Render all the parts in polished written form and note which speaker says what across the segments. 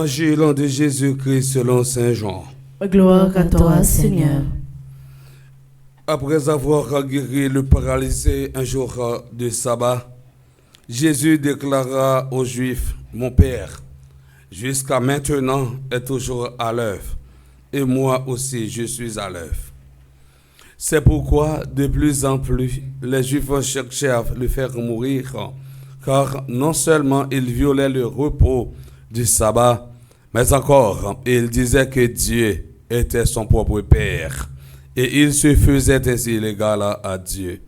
Speaker 1: Évangile de Jésus-Christ selon Saint Jean.
Speaker 2: Gloire à toi, Seigneur.
Speaker 1: Après avoir guéri le paralysé un jour de sabbat, Jésus déclara aux Juifs, « Mon Père, jusqu'à maintenant est toujours à l'œuvre, et moi aussi je suis à l'œuvre. » C'est pourquoi, de plus en plus, les Juifs cherchaient à le faire mourir, car non seulement il violait le repos du sabbat, mais encore, il disait que Dieu était son propre Père, et il se faisait ainsi l'égal à Dieu.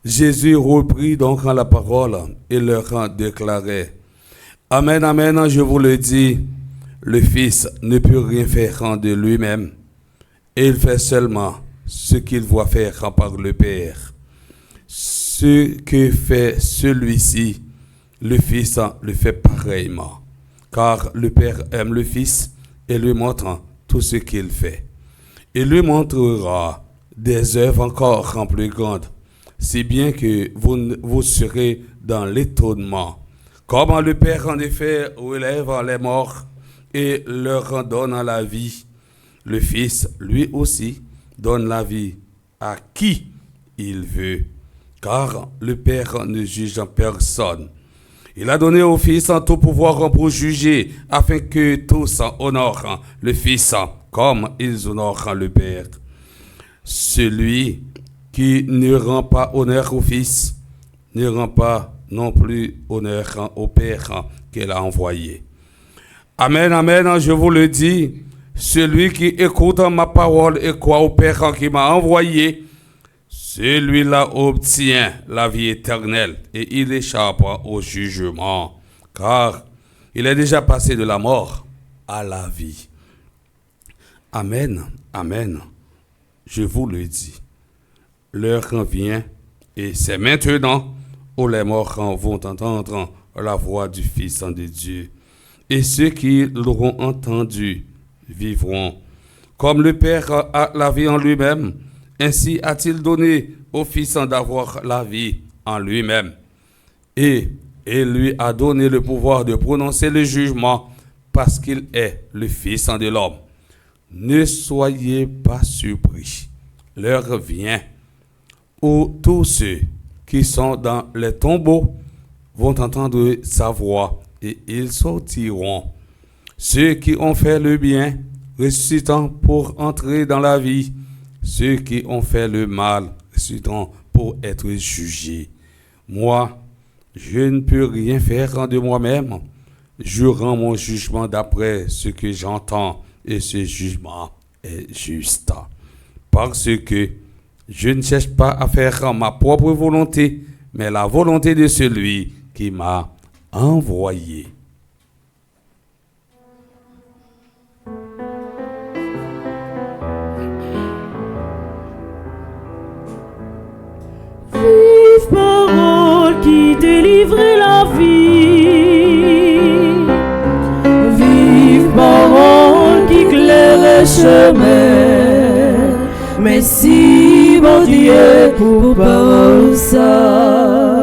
Speaker 1: Jésus reprit donc la parole et leur déclarait, « Amen, amen, je vous le dis, le Fils ne peut rien faire de lui-même, il fait seulement ce qu'il voit faire par le Père. Ce que fait celui-ci, le Fils le fait pareillement, car le Père aime le Fils et lui montre tout ce qu'il fait. Il lui montrera des œuvres encore plus grandes, si bien que vous serez dans l'étonnement. Comment le Père en effet relève les morts et leur donne la vie, le Fils lui aussi donne la vie à qui il veut, car le Père ne juge personne. Il a donné au Fils tout pouvoir pour juger, afin que tous honorent le Fils comme ils honorent le Père. Celui qui ne rend pas honneur au Fils ne rend pas non plus honneur au Père qu'il a envoyé. Amen, amen, je vous le dis, celui qui écoute ma parole et croit au Père qui m'a envoyé, celui-là obtient la vie éternelle et il échappe au jugement, car il est déjà passé de la mort à la vie. Amen, amen, je vous le dis. L'heure vient et c'est maintenant où les morts vont entendre la voix du Fils de Dieu. Et ceux qui l'auront entendu vivront. Comme le Père a la vie en lui-même, ainsi a-t-il donné au Fils d'avoir la vie en lui-même. Et il lui a donné le pouvoir de prononcer le jugement parce qu'il est le Fils de l'homme. Ne soyez pas surpris. L'heure vient où tous ceux qui sont dans les tombeaux vont entendre sa voix et ils sortiront. Ceux qui ont fait le bien, ressuscitant pour entrer dans la vie. Ceux qui ont fait le mal, ressuscitant pour être jugés. Moi, je ne peux rien faire de moi-même. Je rends mon jugement d'après ce que j'entends et ce jugement est juste. Parce que je ne cherche pas à faire ma propre volonté, mais la volonté de celui qui m'a envoyé.
Speaker 2: Vive parole qui délivre la vie, vive parole qui éclaire le chemin. Merci mon Dieu pour parole ça.